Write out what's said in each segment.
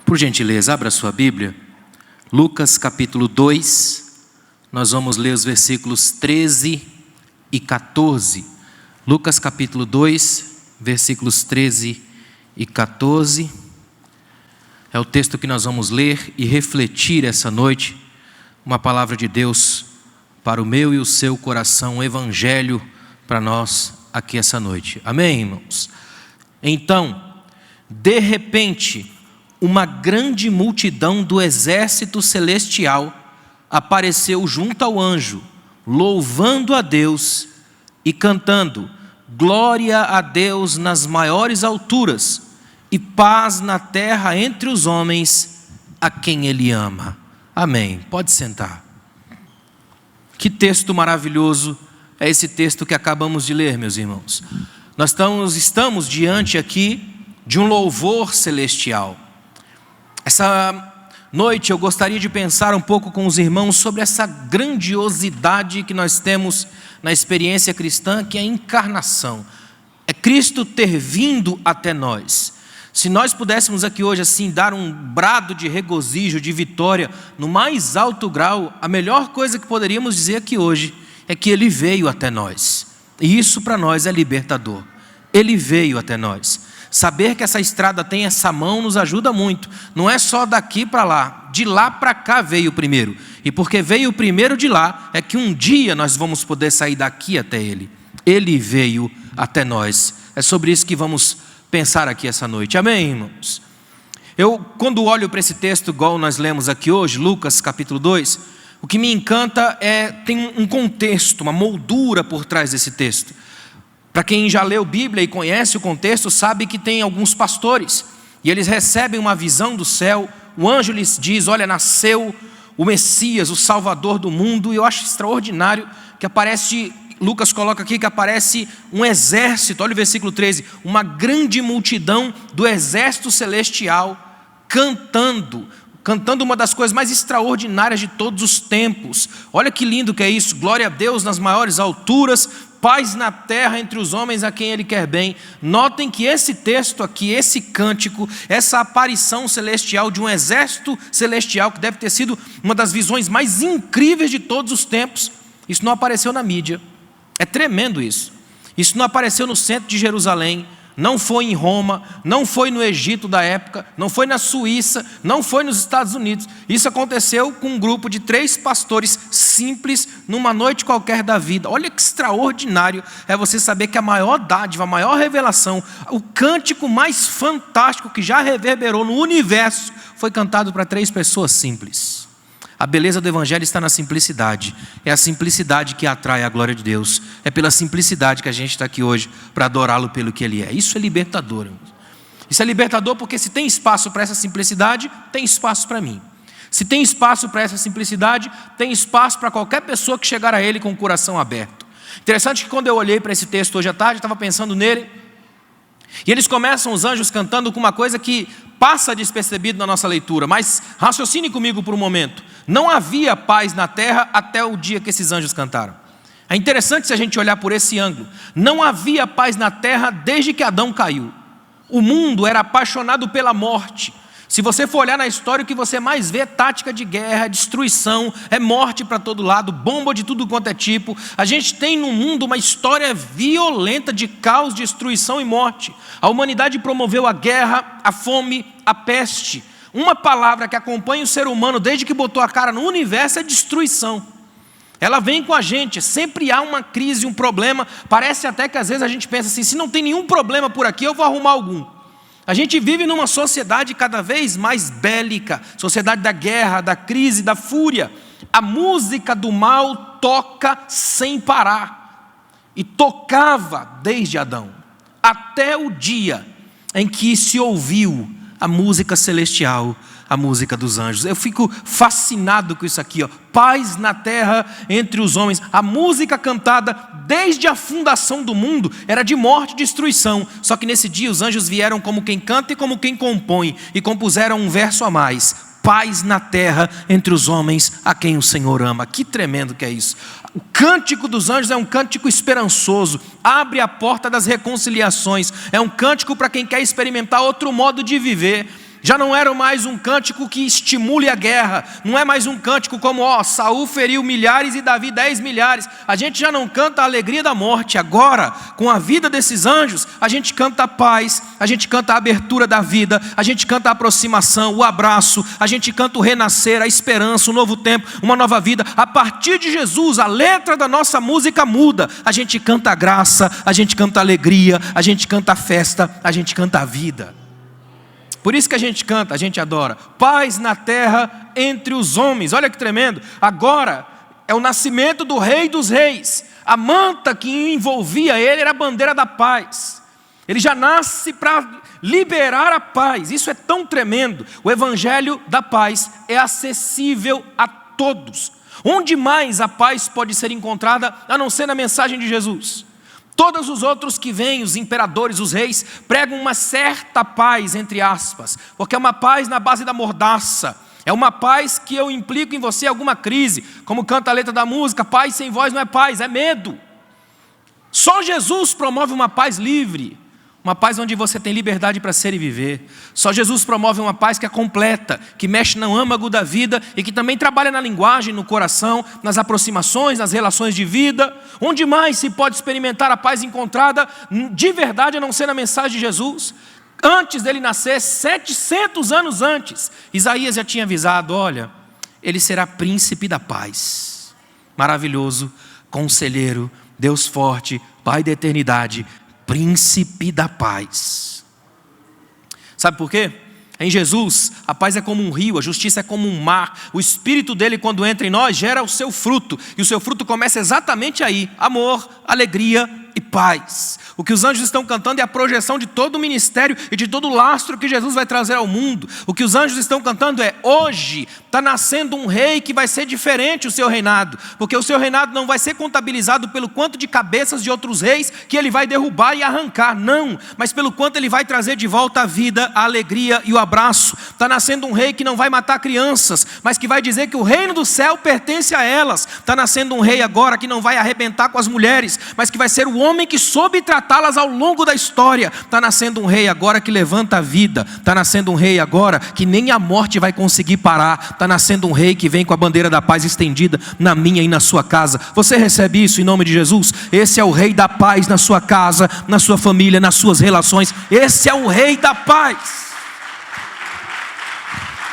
Por gentileza, abra sua Bíblia. Lucas capítulo 2, nós vamos ler os versículos 13 e 14. Lucas capítulo 2, versículos 13 e 14. É o texto que nós vamos ler e refletir essa noite. Uma palavra de Deus para o meu e o seu coração, um evangelho para nós aqui essa noite. Amém, irmãos? Então, de repente, uma grande multidão do exército celestial apareceu junto ao anjo, louvando a Deus e cantando: glória a Deus nas maiores alturas e paz na terra entre os homens a quem Ele ama. Amém. Pode sentar. Que texto maravilhoso é esse texto que acabamos de ler, meus irmãos. Nós estamos diante aqui de um louvor celestial. Essa noite eu gostaria de pensar um pouco com os irmãos sobre essa grandiosidade que nós temos na experiência cristã, que é a encarnação. É Cristo ter vindo até nós. Se nós pudéssemos aqui hoje assim dar um brado de regozijo, de vitória, no mais alto grau, a melhor coisa que poderíamos dizer aqui hoje é que Ele veio até nós. E isso para nós é libertador. Ele veio até nós. Saber que essa estrada tem essa mão nos ajuda muito. Não é só daqui para lá, de lá para cá veio primeiro. E porque veio primeiro de lá, é que um dia nós vamos poder sair daqui até Ele. Ele veio até nós. É sobre isso que vamos pensar aqui essa noite. Amém, irmãos? Eu, quando olho para esse texto, igual nós lemos aqui hoje, Lucas capítulo 2, o que me encanta tem um contexto, uma moldura por trás desse texto. Para quem já leu Bíblia e conhece o contexto, sabe que tem alguns pastores, e eles recebem uma visão do céu. O anjo lhes diz: olha, nasceu o Messias, o Salvador do mundo. E eu acho extraordinário que aparece, Lucas coloca aqui que aparece um exército, olha o versículo 13, uma grande multidão do exército celestial cantando uma das coisas mais extraordinárias de todos os tempos. Olha que lindo que é isso: glória a Deus nas maiores alturas, paz na terra entre os homens a quem Ele quer bem. Notem que esse texto aqui, esse cântico, essa aparição celestial de um exército celestial, que deve ter sido uma das visões mais incríveis de todos os tempos, isso não apareceu na mídia. É tremendo isso. Isso não apareceu no centro de Jerusalém, não foi em Roma, não foi no Egito da época, não foi na Suíça, não foi nos Estados Unidos. Isso aconteceu com um grupo de 3 pastores simples, numa noite qualquer da vida. Olha que extraordinário é você saber que a maior dádiva, a maior revelação, o cântico mais fantástico que já reverberou no universo, foi cantado para 3 pessoas simples. A beleza do Evangelho está na simplicidade. É a simplicidade que atrai a glória de Deus. É pela simplicidade que a gente está aqui hoje para adorá-lo pelo que Ele é. Isso é libertador, irmãos. Isso é libertador porque se tem espaço para essa simplicidade, tem espaço para mim. Se tem espaço para essa simplicidade, tem espaço para qualquer pessoa que chegar a Ele com o coração aberto. Interessante que quando eu olhei para esse texto hoje à tarde, eu estava pensando nele, e eles começam, os anjos, cantando com uma coisa que passa despercebido na nossa leitura, mas raciocine comigo por um momento. Não havia paz na terra até o dia que esses anjos cantaram. É interessante se a gente olhar por esse ângulo. Não havia paz na terra desde que Adão caiu. O mundo era apaixonado pela morte. Se você for olhar na história, o que você mais vê é tática de guerra, destruição, é morte para todo lado, bomba de tudo quanto é tipo. A gente tem no mundo uma história violenta de caos, destruição e morte. A humanidade promoveu a guerra, a fome, a peste. Uma palavra que acompanha o ser humano desde que botou a cara no universo é destruição. Ela vem com a gente, sempre há uma crise, um problema. Parece até que às vezes a gente pensa assim: se não tem nenhum problema por aqui, eu vou arrumar algum. A gente vive numa sociedade cada vez mais bélica, sociedade da guerra, da crise, da fúria. A música do mal toca sem parar. E tocava desde Adão, até o dia em que se ouviu a música celestial, a música dos anjos. Eu fico fascinado com isso aqui, ó. Paz na terra entre os homens. A música cantada desde a fundação do mundo era de morte e destruição. Só que nesse dia os anjos vieram como quem canta e como quem compõe, e compuseram um verso a mais: paz na terra entre os homens a quem o Senhor ama. Que tremendo que é isso. O cântico dos anjos é um cântico esperançoso, abre a porta das reconciliações, é um cântico para quem quer experimentar outro modo de viver. Já não era mais um cântico que estimule a guerra. Não é mais um cântico como, Saul feriu milhares e Davi 10 milhares. A gente já não canta a alegria da morte. Agora, com a vida desses anjos, a gente canta a paz, a gente canta a abertura da vida, a gente canta a aproximação, o abraço, a gente canta o renascer, a esperança, o novo tempo, uma nova vida. A partir de Jesus, a letra da nossa música muda. A gente canta a graça, a gente canta a alegria, a gente canta a festa, a gente canta a vida. Por isso que a gente canta, a gente adora. Paz na terra entre os homens. Olha que tremendo. Agora é o nascimento do Rei dos Reis. A manta que envolvia ele era a bandeira da paz. Ele já nasce para liberar a paz. Isso é tão tremendo. O evangelho da paz é acessível a todos. Onde mais a paz pode ser encontrada a não ser na mensagem de Jesus? Todos os outros que vêm, os imperadores, os reis, pregam uma certa paz, entre aspas, porque é uma paz na base da mordaça, é uma paz que eu implico em você alguma crise, como canta a letra da música, paz sem voz não é paz, é medo. Só Jesus promove uma paz livre, uma paz onde você tem liberdade para ser e viver. Só Jesus promove uma paz que é completa, que mexe no âmago da vida e que também trabalha na linguagem, no coração, nas aproximações, nas relações de vida. Onde mais se pode experimentar a paz encontrada de verdade a não ser na mensagem de Jesus? Antes dele nascer, 700 anos antes, Isaías já tinha avisado, olha, ele será príncipe da paz. Maravilhoso, conselheiro, Deus forte, Pai da eternidade, príncipe da paz. Sabe por quê? Em Jesus, a paz é como um rio, a justiça é como um mar. O Espírito dele, quando entra em nós, gera o seu fruto. E o seu fruto começa exatamente aí. Amor, alegria e paz. O que os anjos estão cantando é a projeção de todo o ministério e de todo o lastro que Jesus vai trazer ao mundo. O que os anjos estão cantando é, hoje está nascendo um rei que vai ser diferente o seu reinado. Porque o seu reinado não vai ser contabilizado pelo quanto de cabeças de outros reis que ele vai derrubar e arrancar. Não, mas pelo quanto ele vai trazer de volta a vida, a alegria e o abraço. Está nascendo um rei que não vai matar crianças, mas que vai dizer que o reino do céu pertence a elas. Está nascendo um rei agora que não vai arrebentar com as mulheres, mas que vai ser o homem que soube tratá-las ao longo da história. Está nascendo um rei agora que levanta a vida. Está nascendo um rei agora que nem a morte vai conseguir parar. Está nascendo um rei que vem com a bandeira da paz estendida na minha e na sua casa. Você recebe isso em nome de Jesus? Esse é o rei da paz na sua casa, na sua família, nas suas relações. Esse é o rei da paz.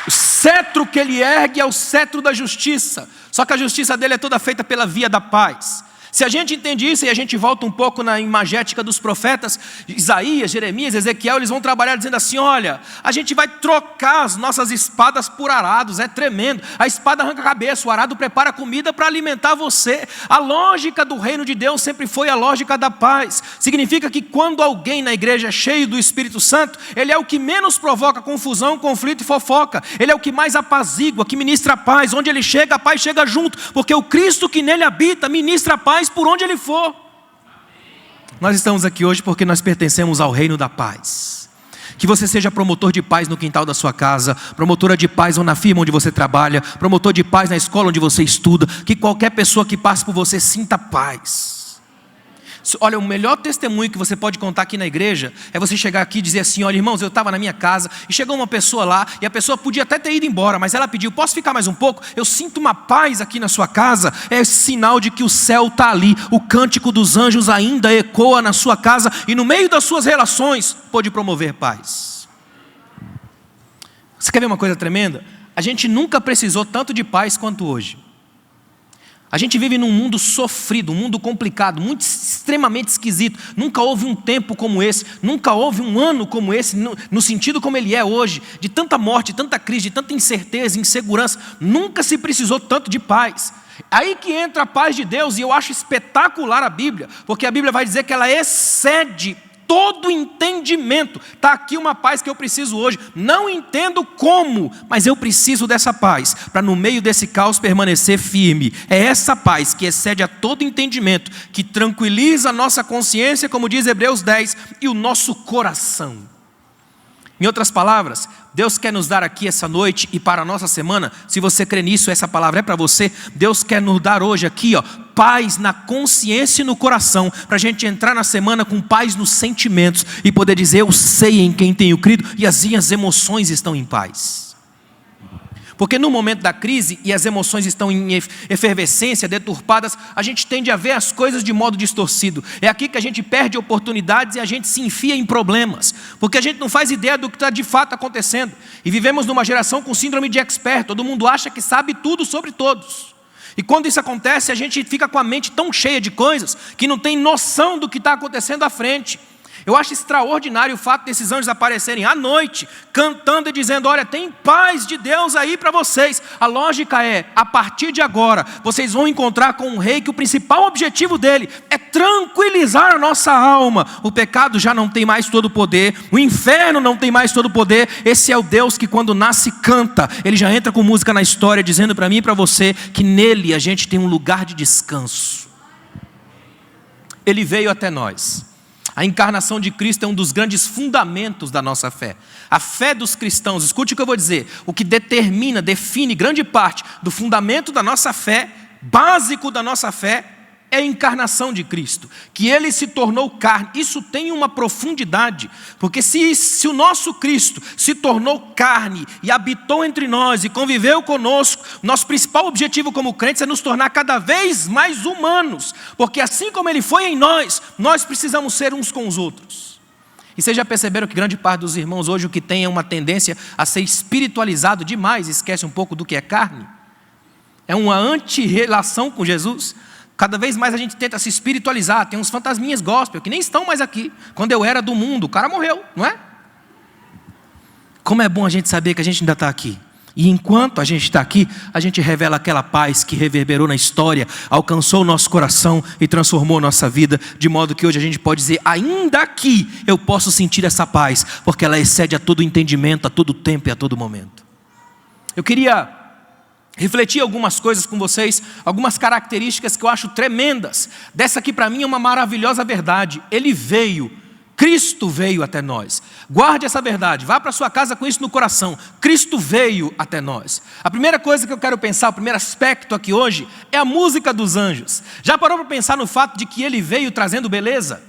O cetro que ele ergue é o cetro da justiça. Só que a justiça dele é toda feita pela via da paz. Se a gente entende isso e a gente volta um pouco na imagética dos profetas, Isaías, Jeremias, Ezequiel, eles vão trabalhar dizendo assim, olha, a gente vai trocar as nossas espadas por arados, é tremendo. A espada arranca a cabeça, o arado prepara comida para alimentar você. A lógica do reino de Deus sempre foi a lógica da paz. Significa que quando alguém na igreja é cheio do Espírito Santo, ele é o que menos provoca confusão, conflito e fofoca. Ele é o que mais apazigua, que ministra a paz. Onde ele chega, a paz chega junto, porque o Cristo que nele habita ministra a paz por onde ele for. Nós estamos aqui hoje porque nós pertencemos ao reino da paz. Que você seja promotor de paz no quintal da sua casa, promotora de paz na firma onde você trabalha, promotor de paz na escola onde você estuda, que qualquer pessoa que passe por você sinta paz. Olha, o melhor testemunho que você pode contar aqui na igreja é você chegar aqui e dizer assim, olha irmãos, eu estava na minha casa e chegou uma pessoa lá e a pessoa podia até ter ido embora, mas ela pediu, posso ficar mais um pouco? Eu sinto uma paz aqui na sua casa. É sinal de que o céu está ali, o cântico dos anjos ainda ecoa na sua casa e no meio das suas relações pode promover paz. Você quer ver uma coisa tremenda? A gente nunca precisou tanto de paz quanto hoje. A gente vive num mundo sofrido, um mundo complicado, muito extremamente esquisito. Nunca houve um tempo como esse, nunca houve um ano como esse, no sentido como ele é hoje, de tanta morte, tanta crise, de tanta incerteza, insegurança. Nunca se precisou tanto de paz. Aí que entra a paz de Deus, e eu acho espetacular a Bíblia, porque a Bíblia vai dizer que ela excede todo entendimento. Está aqui uma paz que eu preciso hoje. Não entendo como, mas eu preciso dessa paz para no meio desse caos permanecer firme. É essa paz que excede a todo entendimento, que tranquiliza a nossa consciência, como diz Hebreus 10, e o nosso coração. Em outras palavras, Deus quer nos dar aqui essa noite e para a nossa semana, se você crê nisso, essa palavra é para você. Deus quer nos dar hoje aqui, paz na consciência e no coração, para a gente entrar na semana com paz nos sentimentos e poder dizer: eu sei em quem tenho crido e as minhas emoções estão em paz. Porque no momento da crise e as emoções estão em efervescência, deturpadas, a gente tende a ver as coisas de modo distorcido. É aqui que a gente perde oportunidades e a gente se enfia em problemas, porque a gente não faz ideia do que está de fato acontecendo. E vivemos numa geração com síndrome de expert, todo mundo acha que sabe tudo sobre todos. E quando isso acontece, a gente fica com a mente tão cheia de coisas que não tem noção do que está acontecendo à frente. Eu acho extraordinário o fato desses anjos aparecerem à noite, cantando e dizendo: olha, tem paz de Deus aí para vocês. A lógica é, a partir de agora, vocês vão encontrar com um rei que o principal objetivo dele é tranquilizar a nossa alma. O pecado já não tem mais todo o poder, o inferno não tem mais todo o poder. Esse é o Deus que quando nasce canta, ele já entra com música na história, dizendo para mim e para você que nele a gente tem um lugar de descanso. Ele veio até nós. A encarnação de Cristo é um dos grandes fundamentos da nossa fé. A fé dos cristãos, escute o que eu vou dizer, o que determina, define grande parte do fundamento da nossa fé, básico da nossa fé, é a encarnação de Cristo, que Ele se tornou carne. Isso tem uma profundidade, porque se o nosso Cristo se tornou carne e habitou entre nós e conviveu conosco, nosso principal objetivo como crentes é nos tornar cada vez mais humanos, porque assim como Ele foi em nós, nós precisamos ser uns com os outros. E vocês já perceberam que grande parte dos irmãos hoje o que tem é uma tendência a ser espiritualizado demais, esquece um pouco do que é carne? É uma anti-relação com Jesus. Cada vez mais a gente tenta se espiritualizar. Tem uns fantasminhas gospel que nem estão mais aqui. Quando eu era do mundo, o cara morreu, não é? Como é bom a gente saber que a gente ainda está aqui. E enquanto a gente está aqui, a gente revela aquela paz que reverberou na história, alcançou o nosso coração e transformou nossa vida, de modo que hoje a gente pode dizer: ainda aqui eu posso sentir essa paz, porque ela excede a todo entendimento, a todo tempo e a todo momento. Eu queria refletir algumas coisas com vocês, algumas características que eu acho tremendas. Dessa aqui para mim é uma maravilhosa verdade. Ele veio, Cristo veio até nós. Guarde essa verdade, vá para sua casa com isso no coração. Cristo veio até nós. A primeira coisa que eu quero pensar, o primeiro aspecto aqui hoje, é a música dos anjos. Já parou para pensar no fato de que ele veio trazendo beleza?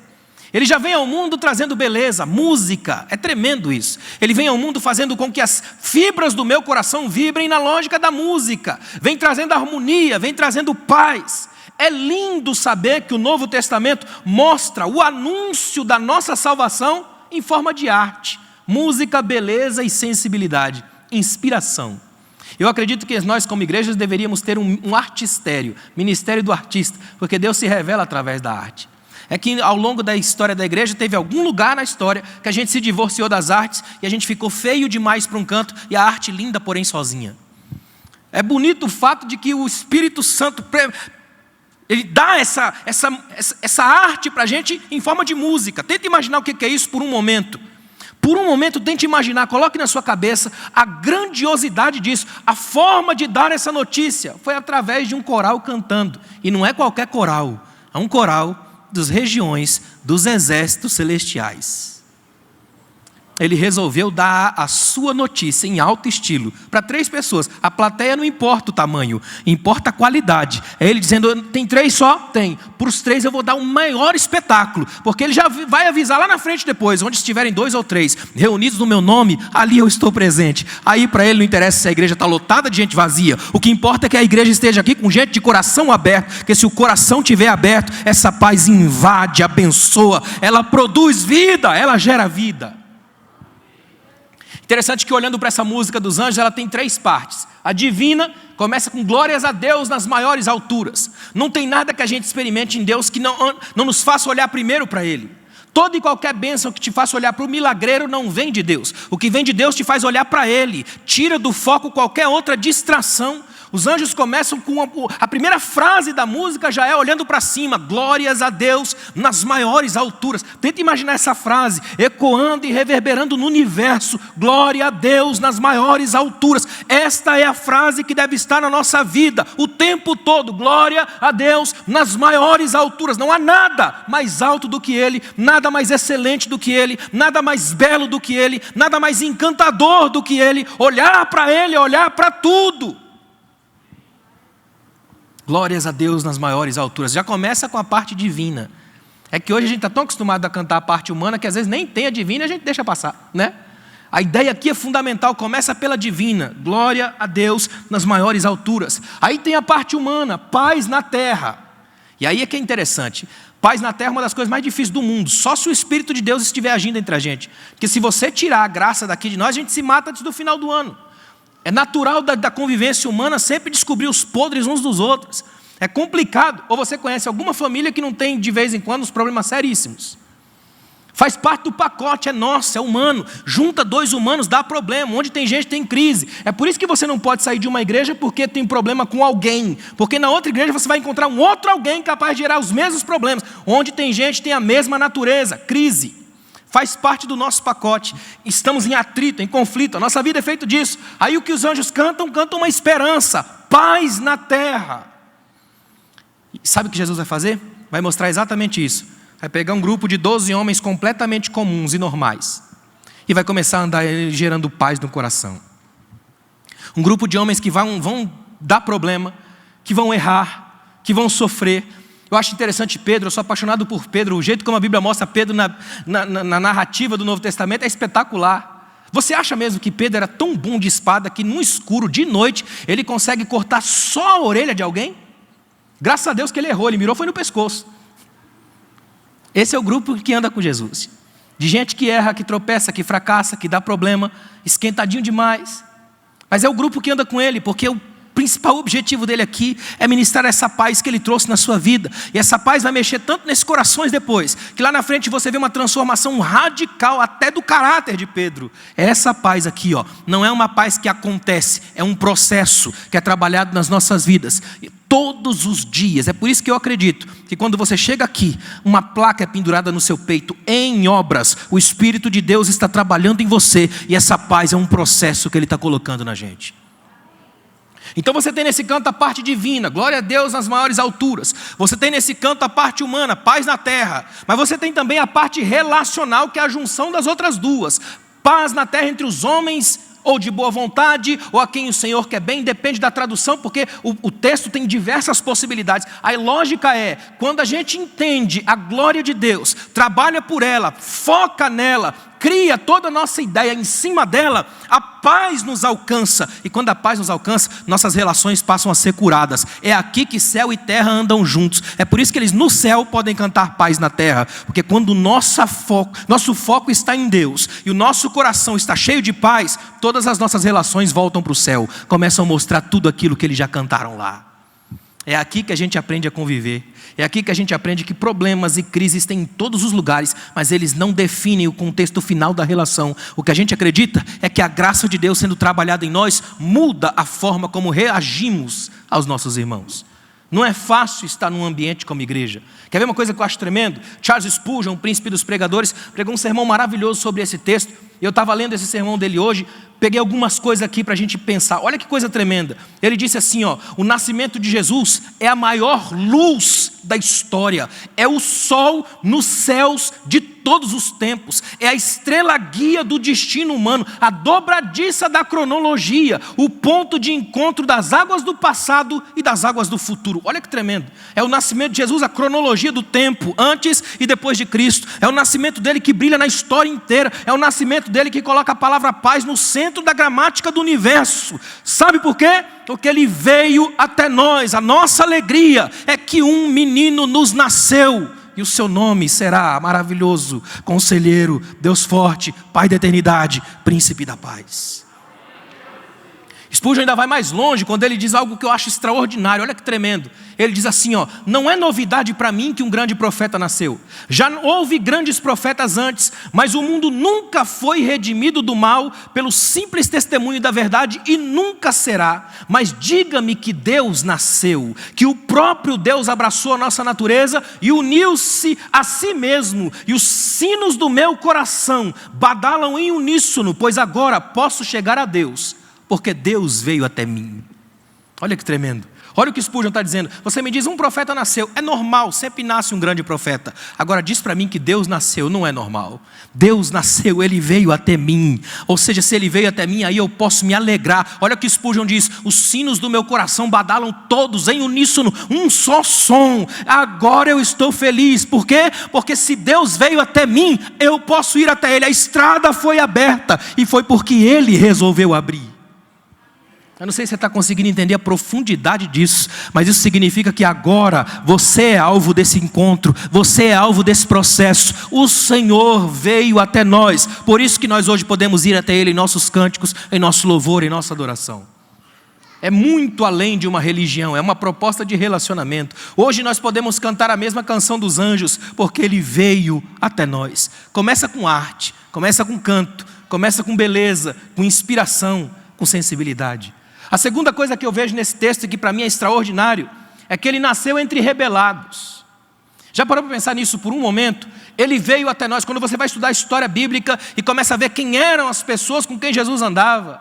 Ele já vem ao mundo trazendo beleza, música, é tremendo isso. Ele vem ao mundo fazendo com que as fibras do meu coração vibrem na lógica da música. Vem trazendo harmonia, vem trazendo paz. É lindo saber que o Novo Testamento mostra o anúncio da nossa salvação em forma de arte. Música, beleza e sensibilidade, inspiração. Eu acredito que nós como igrejas deveríamos ter um artistério, ministério do artista, porque Deus se revela através da arte. É que ao longo da história da igreja teve algum lugar na história que a gente se divorciou das artes e a gente ficou feio demais para um canto e a arte linda, porém sozinha. É bonito o fato de que o Espírito Santo ele dá essa arte para a gente em forma de música. Tenta imaginar o que é isso por um momento. Por um momento tente imaginar, coloque na sua cabeça a grandiosidade disso. A forma de dar essa notícia foi através de um coral cantando. E não é qualquer coral, é um coral das regiões dos exércitos celestiais. Ele resolveu dar a sua notícia em alto estilo para 3 pessoas. A plateia não importa o tamanho, importa a qualidade. É ele dizendo: tem 3 só? Tem. Para os 3 eu vou dar um maior espetáculo, porque ele já vai avisar lá na frente depois, onde estiverem 2 ou 3 reunidos no meu nome, ali eu estou presente. Aí para ele não interessa se a igreja está lotada de gente vazia. O que importa é que a igreja esteja aqui com gente de coração aberto, porque se o coração estiver aberto, essa paz invade, abençoa, ela produz vida, ela gera vida. Interessante que olhando para essa música dos anjos, ela tem 3 partes. A divina começa com glórias a Deus nas maiores alturas. Não tem nada que a gente experimente em Deus que não nos faça olhar primeiro para Ele. Toda e qualquer bênção que te faça olhar para o milagreiro não vem de Deus. O que vem de Deus te faz olhar para Ele. Tira do foco qualquer outra distração. Os anjos começam com a primeira frase da música já é olhando para cima. Glórias a Deus nas maiores alturas. Tenta imaginar essa frase ecoando e reverberando no universo. Glória a Deus nas maiores alturas. Esta é a frase que deve estar na nossa vida o tempo todo. Glória a Deus nas maiores alturas. Não há nada mais alto do que Ele, nada mais excelente do que Ele, nada mais belo do que Ele, nada mais encantador do que Ele. Olhar para Ele, olhar para tudo. Glórias a Deus nas maiores alturas. Já começa com a parte divina. É que hoje a gente está tão acostumado a cantar a parte humana que às vezes nem tem a divina e a gente deixa passar, né? A ideia aqui é fundamental, começa pela divina. Glória a Deus nas maiores alturas. Aí tem a parte humana, paz na terra. E aí é que é interessante. Paz na terra é uma das coisas mais difíceis do mundo. Só se o Espírito de Deus estiver agindo entre a gente. Porque se você tirar a graça daqui de nós, a gente se mata antes do final do ano. É natural da convivência humana sempre descobrir os podres uns dos outros. É complicado. Ou você conhece alguma família que não tem de vez em quando uns problemas seríssimos? Faz parte do pacote, é nosso, é humano. Junta dois humanos, dá problema. Onde tem gente, tem crise. É por isso que você não pode sair de uma igreja porque tem problema com alguém. Porque na outra igreja você vai encontrar um outro alguém capaz de gerar os mesmos problemas. Onde tem gente, tem a mesma natureza, crise. Faz parte do nosso pacote. Estamos em atrito, em conflito. A nossa vida é feita disso. Aí o que os anjos cantam uma esperança. Paz na terra. E sabe o que Jesus vai fazer? Vai mostrar exatamente isso. Vai pegar um grupo de 12 homens completamente comuns e normais. E vai começar a andar gerando paz no coração. Um grupo de homens que vão dar problema, que vão errar, que vão sofrer. Eu acho interessante Pedro, eu sou apaixonado por Pedro. O jeito como a Bíblia mostra Pedro na narrativa do Novo Testamento é espetacular. Você acha mesmo que Pedro era tão bom de espada que no escuro, de noite, ele consegue cortar só a orelha de alguém? Graças a Deus que ele errou, ele mirou foi no pescoço. Esse é o grupo que anda com Jesus. De gente que erra, que tropeça, que fracassa, que dá problema, esquentadinho demais. Mas é o grupo que anda com ele, porque o principal objetivo dele aqui é ministrar essa paz que ele trouxe na sua vida. E essa paz vai mexer tanto nesses corações depois, que lá na frente você vê uma transformação radical até do caráter de Pedro. Essa paz aqui, não é uma paz que acontece, é um processo que é trabalhado nas nossas vidas. E todos os dias. É por isso que eu acredito que quando você chega aqui, uma placa é pendurada no seu peito, em obras, o Espírito de Deus está trabalhando em você, e essa paz é um processo que Ele está colocando na gente. Então você tem nesse canto a parte divina, glória a Deus nas maiores alturas. Você tem nesse canto a parte humana, paz na terra. Mas você tem também a parte relacional, que é a junção das outras duas. Paz na terra entre os homens, ou de boa vontade, ou a quem o Senhor quer bem, depende da tradução, porque o texto tem diversas possibilidades. A lógica é, quando a gente entende a glória de Deus, trabalha por ela, foca nela, cria toda a nossa ideia em cima dela, a paz nos alcança. E quando a paz nos alcança, nossas relações passam a ser curadas. É aqui que céu e terra andam juntos. É por isso que eles no céu podem cantar paz na terra. Porque quando o nosso foco está em Deus e o nosso coração está cheio de paz, todas as nossas relações voltam para o céu. Começam a mostrar tudo aquilo que eles já cantaram lá. É aqui que a gente aprende a conviver. É aqui que a gente aprende que problemas e crises têm em todos os lugares, mas eles não definem o contexto final da relação. O que a gente acredita é que a graça de Deus sendo trabalhada em nós muda a forma como reagimos aos nossos irmãos. Não é fácil estar num ambiente como igreja. Quer ver uma coisa que eu acho tremendo? Charles Spurgeon, o príncipe dos pregadores, pregou um sermão maravilhoso sobre esse texto. Eu estava lendo esse sermão dele hoje, peguei algumas coisas aqui para a gente pensar. Olha que coisa tremenda. Ele disse assim, o nascimento de Jesus é a maior luz da história. É o sol nos céus de todos os tempos. É a estrela guia do destino humano, a dobradiça da cronologia, o ponto de encontro das águas do passado e das águas do futuro. Olha que tremendo. É o nascimento de Jesus, a cronologia do tempo, antes e depois de Cristo. É o nascimento dele que brilha na história inteira. É o nascimento dele que coloca a palavra paz no centro da gramática do universo. Sabe por quê? Porque ele veio até nós. A nossa alegria é que um menino nos nasceu. E o seu nome será maravilhoso, Conselheiro, Deus forte, Pai da eternidade, Príncipe da paz. Spurgeon ainda vai mais longe quando ele diz algo que eu acho extraordinário. Olha que tremendo. Ele diz assim, não é novidade para mim que um grande profeta nasceu. Já houve grandes profetas antes, mas o mundo nunca foi redimido do mal pelo simples testemunho da verdade e nunca será. Mas diga-me que Deus nasceu, que o próprio Deus abraçou a nossa natureza e uniu-se a si mesmo. E os sinos do meu coração badalam em uníssono, pois agora posso chegar a Deus, porque Deus veio até mim. Olha que tremendo. Olha o que Spurgeon está dizendo. Você me diz, um profeta nasceu. É normal, sempre nasce um grande profeta. Agora diz para mim que Deus nasceu, não é normal. Deus nasceu, Ele veio até mim. Ou seja, se Ele veio até mim, aí eu posso me alegrar. Olha o que Spurgeon diz. Os sinos do meu coração badalam todos em uníssono, um só som. Agora eu estou feliz. Por quê? Porque se Deus veio até mim, eu posso ir até Ele. A estrada foi aberta e foi porque Ele resolveu abrir. Eu não sei se você está conseguindo entender a profundidade disso, mas isso significa que agora você é alvo desse encontro, você é alvo desse processo. O Senhor veio até nós, por isso que nós hoje podemos ir até Ele em nossos cânticos, em nosso louvor, em nossa adoração. É muito além de uma religião, é uma proposta de relacionamento. Hoje nós podemos cantar a mesma canção dos anjos, porque Ele veio até nós. Começa com arte, começa com canto, começa com beleza, com inspiração, com sensibilidade. A segunda coisa que eu vejo nesse texto, e que para mim é extraordinário, é que Ele nasceu entre rebelados. Já parou para pensar nisso por um momento? Ele veio até nós. Quando você vai estudar a história bíblica e começa a ver quem eram as pessoas com quem Jesus andava,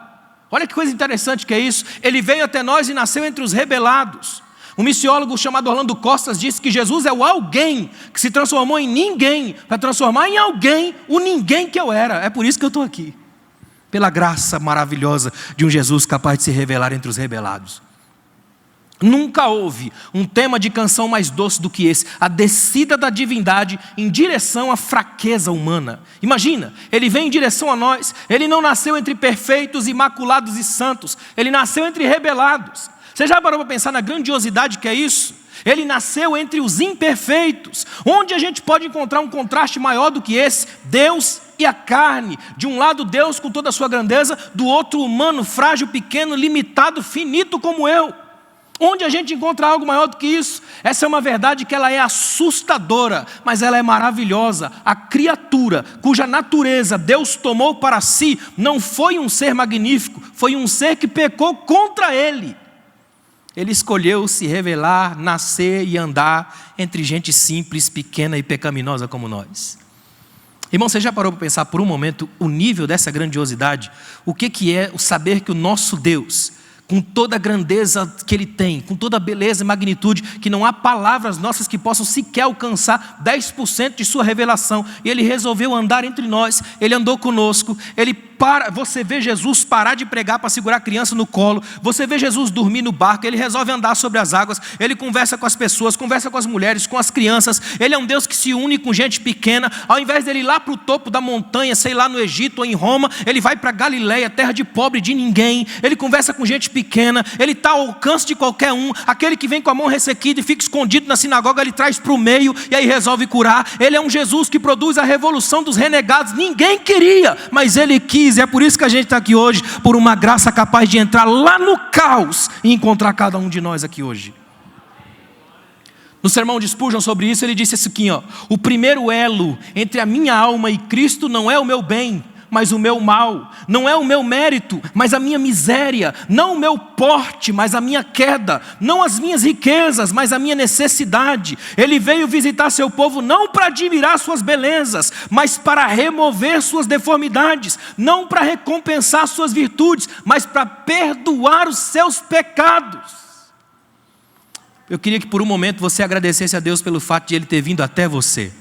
olha que coisa interessante que é isso. Ele veio até nós e nasceu entre os rebelados. Um missiólogo chamado Orlando Costas disse que Jesus é o alguém que se transformou em ninguém para transformar em alguém o ninguém que eu era. É por isso que eu estou aqui. Pela graça maravilhosa de um Jesus capaz de se revelar entre os rebelados. Nunca houve um tema de canção mais doce do que esse, a descida da divindade em direção à fraqueza humana. Imagina, Ele vem em direção a nós, Ele não nasceu entre perfeitos, imaculados e santos, Ele nasceu entre rebelados. Você já parou para pensar na grandiosidade que é isso? Ele nasceu entre os imperfeitos. Onde a gente pode encontrar um contraste maior do que esse? Deus e a carne. De um lado Deus com toda a sua grandeza, do outro humano, frágil, pequeno, limitado, finito como eu. Onde a gente encontra algo maior do que isso? Essa é uma verdade que ela é assustadora, mas ela é maravilhosa. A criatura cuja natureza Deus tomou para si, não foi um ser magnífico, foi um ser que pecou contra Ele. Ele escolheu se revelar, nascer e andar entre gente simples, pequena e pecaminosa como nós. Irmão, você já parou para pensar por um momento o nível dessa grandiosidade? O que é o saber que o nosso Deus, com toda a grandeza que Ele tem, com toda a beleza e magnitude, que não há palavras nossas que possam sequer alcançar 10% de sua revelação, e Ele resolveu andar entre nós, Ele andou conosco, você vê Jesus parar de pregar para segurar a criança no colo, você vê Jesus dormir no barco, Ele resolve andar sobre as águas, Ele conversa com as pessoas, conversa com as mulheres, com as crianças, Ele é um Deus que se une com gente pequena. Ao invés dele ir lá para o topo da montanha, sei lá no Egito ou em Roma, Ele vai para Galileia, terra de pobre de ninguém, Ele conversa com gente pequena, Ele está ao alcance de qualquer um. Aquele que vem com a mão ressequida e fica escondido na sinagoga, Ele traz para o meio e aí resolve curar. Ele é um Jesus que produz a revolução dos renegados. Ninguém queria, mas Ele quis. É por isso que a gente está aqui hoje, por uma graça capaz de entrar lá no caos e encontrar cada um de nós aqui hoje. No sermão de Spurgeon sobre isso, ele disse isso aqui, ó: o primeiro elo entre a minha alma e Cristo não é o meu bem, mas o meu mal. Não é o meu mérito, mas a minha miséria. Não o meu porte, mas a minha queda. Não as minhas riquezas, mas a minha necessidade. Ele veio visitar seu povo não para admirar suas belezas, mas para remover suas deformidades. Não para recompensar suas virtudes, mas para perdoar os seus pecados. Eu queria que por um momento você agradecesse a Deus pelo fato de Ele ter vindo até você.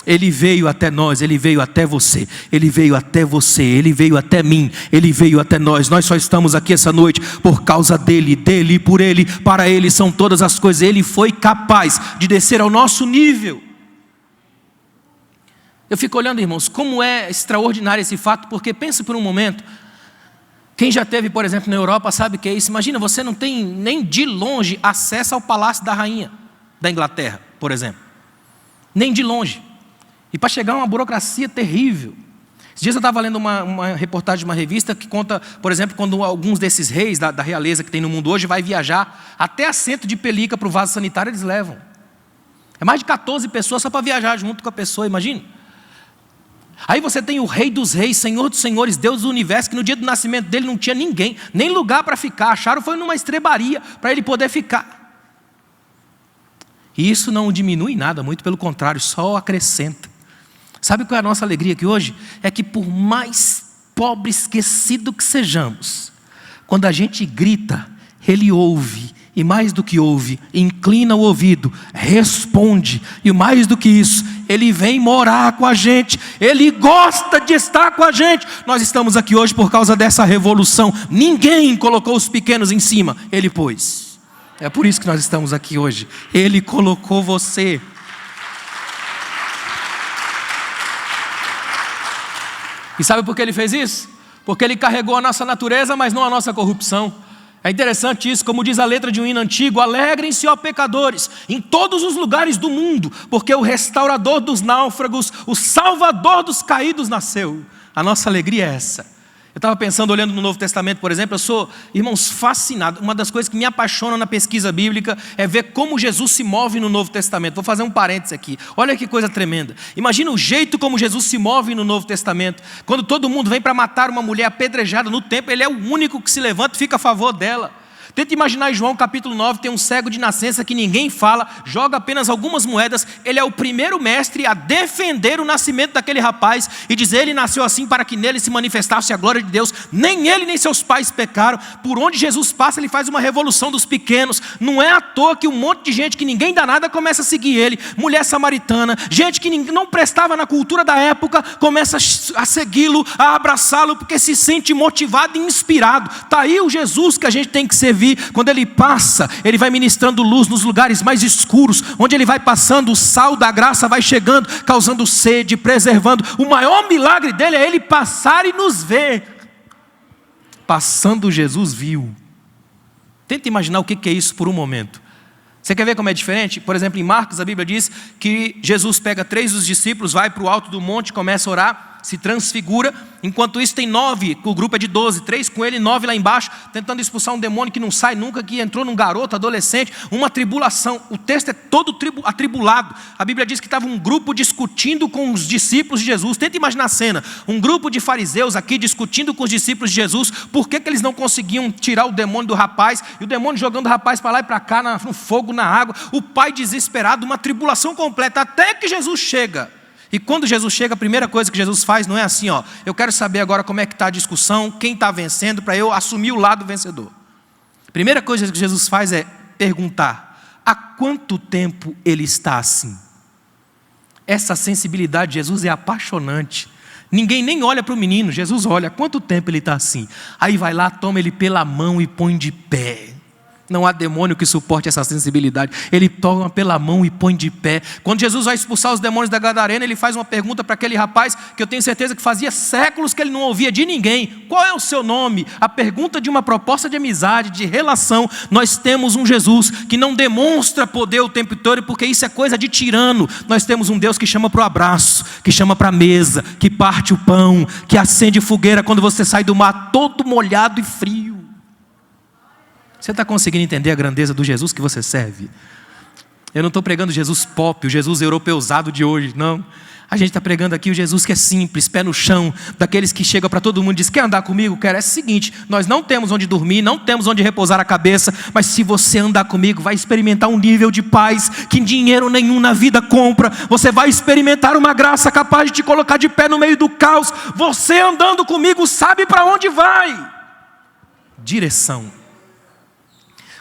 Ele veio até nós, Ele veio até você, Ele veio até você, Ele veio até mim, Ele veio até nós. Nós só estamos aqui essa noite por causa dEle, dEle, por Ele, para Ele são todas as coisas. Ele foi capaz de descer ao nosso nível. Eu fico olhando, irmãos, como é extraordinário esse fato, porque pensa por um momento, quem já esteve, por exemplo, na Europa sabe o que é isso. Imagina, você não tem nem de longe acesso ao palácio da rainha da Inglaterra, por exemplo. Nem de longe. E para chegar a uma burocracia terrível. Esses dias eu estava lendo uma reportagem de uma revista que conta, por exemplo, quando alguns desses reis da realeza que tem no mundo hoje vai viajar, até assento de pelica para o vaso sanitário eles levam. É mais de 14 pessoas só para viajar junto com a pessoa, imagina. Aí você tem o Rei dos Reis, Senhor dos Senhores, Deus do Universo, que no dia do nascimento dele não tinha ninguém, nem lugar para ficar, acharam foi numa estrebaria para ele poder ficar. E isso não diminui nada, muito pelo contrário, só acrescenta. Sabe qual é a nossa alegria aqui hoje? É que por mais pobre, esquecido que sejamos, quando a gente grita, Ele ouve E mais do que ouve, inclina o ouvido, responde. E mais do que isso, Ele vem morar com a gente. Ele gosta de estar com a gente. Nós estamos aqui hoje por causa dessa revolução. Ninguém colocou os pequenos em cima, Ele pôs. É por isso que nós estamos aqui hoje. Ele colocou você. E sabe por que Ele fez isso? Porque Ele carregou a nossa natureza, mas não a nossa corrupção. É interessante isso, como diz a letra de um hino antigo: alegrem-se, ó pecadores, em todos os lugares do mundo, porque o restaurador dos náufragos, o salvador dos caídos nasceu. A nossa alegria é essa. Eu estava pensando, olhando no Novo Testamento, por exemplo, eu sou, irmãos, fascinado. Uma das coisas que me apaixona na pesquisa bíblica é ver como Jesus se move no Novo Testamento. Vou fazer um parênteses aqui. Olha que coisa tremenda. Imagina o jeito como Jesus se move no Novo Testamento. Quando todo mundo vem para matar uma mulher apedrejada no templo, Ele é o único que se levanta e fica a favor dela. Tenta imaginar em João capítulo 9, tem um cego de nascença que ninguém fala, joga apenas algumas moedas. Ele é o primeiro mestre a defender o nascimento daquele rapaz e dizer: ele nasceu assim para que nele se manifestasse a glória de Deus. Nem ele nem seus pais pecaram. Por onde Jesus passa, Ele faz uma revolução dos pequenos. Não é à toa que um monte de gente que ninguém dá nada começa a seguir Ele. Mulher samaritana, gente que não prestava na cultura da época, começa a segui-lo, a abraçá-lo, porque se sente motivado e inspirado. Está aí o Jesus que a gente tem que servir. Quando Ele passa, Ele vai ministrando luz nos lugares mais escuros. Onde Ele vai passando, o sal da graça vai chegando, causando sede, preservando. O maior milagre dele é Ele passar e nos ver. Passando, Jesus viu. Tenta imaginar o que é isso por um momento. Você quer ver como é diferente? Por exemplo, em Marcos, a Bíblia diz que Jesus pega 3 dos discípulos, vai para o alto do monte, começa a orar, se transfigura. Enquanto isso tem 9, o grupo é de 12, 3 com ele, 9 lá embaixo, tentando expulsar um demônio que não sai nunca, que entrou num garoto, adolescente, uma tribulação. O texto é todo atribulado. A Bíblia diz que estava um grupo discutindo com os discípulos de Jesus. Tenta imaginar a cena, um grupo de fariseus aqui discutindo com os discípulos de Jesus, por que eles não conseguiam tirar o demônio do rapaz, e o demônio jogando o rapaz para lá e para cá, no fogo, na água, o pai desesperado, uma tribulação completa, até que Jesus chega. E quando Jesus chega, a primeira coisa que Jesus faz não é assim: ó, eu quero saber agora como é que está a discussão, quem está vencendo, para eu assumir o lado vencedor. A primeira coisa que Jesus faz é perguntar: há quanto tempo ele está assim? Essa sensibilidade de Jesus é apaixonante. Ninguém nem olha para o menino, Jesus olha: há quanto tempo ele está assim? Aí vai lá, toma ele pela mão e põe de pé. Não há demônio que suporte essa sensibilidade. Ele toma pela mão e põe de pé. Quando Jesus vai expulsar os demônios da Gadarena, Ele faz uma pergunta para aquele rapaz, que eu tenho certeza que fazia séculos que ele não ouvia de ninguém: qual é o seu nome? A pergunta de uma proposta de amizade, de relação. Nós temos um Jesus que não demonstra poder o tempo todo, porque isso é coisa de tirano. Nós temos um Deus que chama para o abraço, que chama para a mesa, que parte o pão, que acende fogueira quando você sai do mar todo molhado e frio. Você está conseguindo entender a grandeza do Jesus que você serve? Eu não estou pregando Jesus pop, o Jesus europeuzado de hoje, não. A gente está pregando aqui o Jesus que é simples, pé no chão, daqueles que chegam para todo mundo e diz: quer andar comigo? Quero. É o seguinte, nós não temos onde dormir, não temos onde repousar a cabeça, mas se você andar comigo, vai experimentar um nível de paz que dinheiro nenhum na vida compra. Você vai experimentar uma graça capaz de te colocar de pé no meio do caos. Você andando comigo sabe para onde vai. Direção.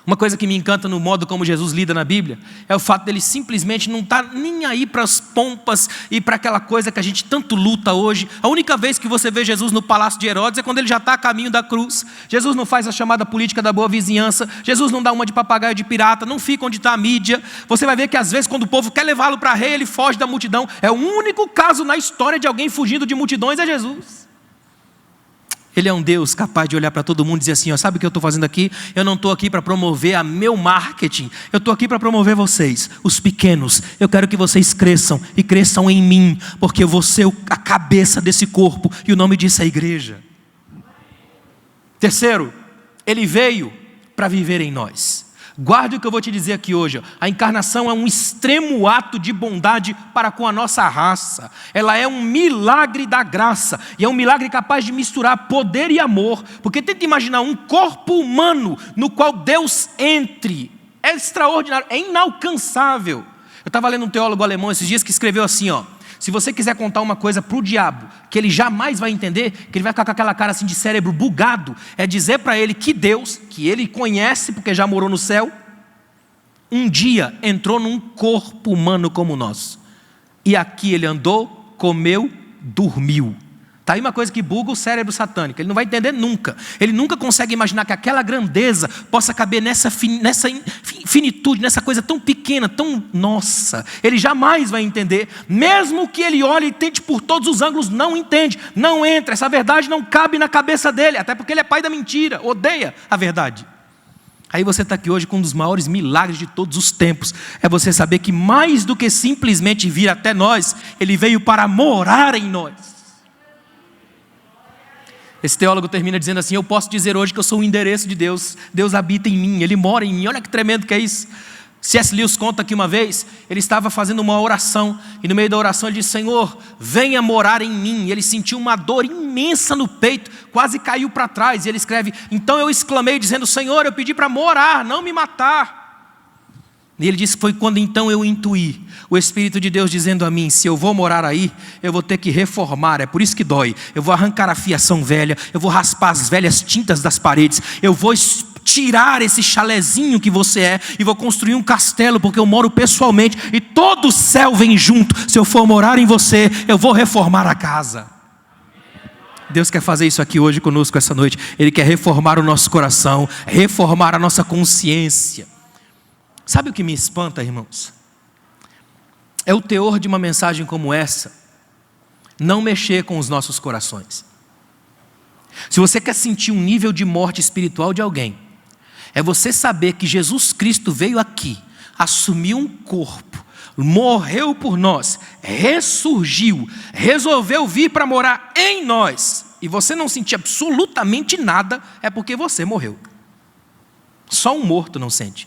Uma coisa que me encanta no modo como Jesus lida na Bíblia é o fato dele simplesmente não estar nem aí para as pompas e para aquela coisa que a gente tanto luta hoje. A única vez que você vê Jesus no palácio de Herodes é quando ele já está a caminho da cruz. Jesus não faz a chamada política da boa vizinhança. Jesus não dá uma de papagaio de pirata, não fica onde está a mídia. Você vai ver que às vezes quando o povo quer levá-lo para rei, ele foge da multidão. É o único caso na história de alguém fugindo de multidões, é Jesus. Ele é um Deus capaz de olhar para todo mundo e dizer assim: ó, sabe o que eu estou fazendo aqui? Eu não estou aqui para promover a meu marketing. Eu estou aqui para promover vocês, os pequenos. Eu quero que vocês cresçam e cresçam em mim, porque eu vou ser a cabeça desse corpo, e o nome disso é igreja. Terceiro, Ele veio para viver em nós. Guarde o que eu vou te dizer aqui hoje. A encarnação é um extremo ato de bondade para com a nossa raça. Ela é um milagre da graça. E é um milagre capaz de misturar poder e amor. Porque tenta imaginar um corpo humano no qual Deus entre. É extraordinário, é inalcançável. Eu estava lendo um teólogo alemão esses dias que escreveu assim, ó: se você quiser contar uma coisa para o diabo que ele jamais vai entender, que ele vai ficar com aquela cara assim de cérebro bugado, é dizer para ele que Deus, que ele conhece porque já morou no céu, um dia entrou num corpo humano como o nosso. E aqui ele andou, comeu, dormiu. Está aí uma coisa que buga o cérebro satânico. Ele não vai entender nunca. Ele nunca consegue imaginar que aquela grandeza possa caber nessa finitude, nessa coisa tão pequena, tão nossa. Ele jamais vai entender. Mesmo que ele olhe e tente por todos os ângulos, não entende, não entra. Essa verdade não cabe na cabeça dele. Até porque ele é pai da mentira, odeia a verdade. Aí você está aqui hoje com um dos maiores milagres de todos os tempos. É você saber que mais do que simplesmente vir até nós, ele veio para morar em nós. Esse teólogo termina dizendo assim: eu posso dizer hoje que eu sou o endereço de Deus. Deus habita em mim, Ele mora em mim. Olha que tremendo que é isso. C.S. Lewis conta que uma vez ele estava fazendo uma oração, e no meio da oração ele disse: Senhor, venha morar em mim. E ele sentiu uma dor imensa no peito, quase caiu para trás. E ele escreve: então eu exclamei dizendo: Senhor, eu pedi para morar, não me matar. E ele disse que foi quando então eu intuí o Espírito de Deus dizendo a mim: se eu vou morar aí, eu vou ter que reformar, é por isso que dói. Eu vou arrancar a fiação velha, eu vou raspar as velhas tintas das paredes, eu vou tirar esse chalezinho que você é e vou construir um castelo, porque eu moro pessoalmente e todo o céu vem junto. Se eu for morar em você, eu vou reformar a casa. Deus quer fazer isso aqui hoje conosco essa noite. Ele quer reformar o nosso coração, reformar a nossa consciência. Sabe o que me espanta, irmãos? É o teor de uma mensagem como essa não mexer com os nossos corações. Se você quer sentir um nível de morte espiritual de alguém, é você saber que Jesus Cristo veio aqui, assumiu um corpo, morreu por nós, ressurgiu, resolveu vir para morar em nós, e você não sentir absolutamente nada, é porque você morreu. Só um morto não sente.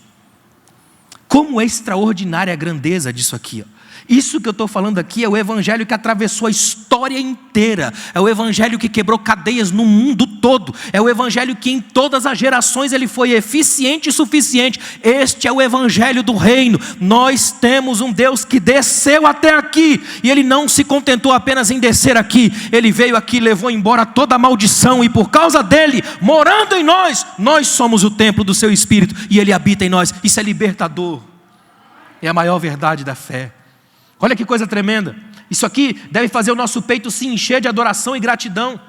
Como é extraordinária a grandeza disso aqui, ó. Isso que eu estou falando aqui é o evangelho que atravessou a história inteira. É o evangelho que quebrou cadeias no mundo todo. É o evangelho que em todas as gerações ele foi eficiente e suficiente. Este é o evangelho do reino. Nós temos um Deus que desceu até aqui. E ele não se contentou apenas em descer aqui. Ele veio aqui e levou embora toda a maldição. E por causa dele, morando em nós, nós somos o templo do seu Espírito. E ele habita em nós. Isso é libertador. É a maior verdade da fé. Olha que coisa tremenda. Isso aqui deve fazer o nosso peito se encher de adoração e gratidão.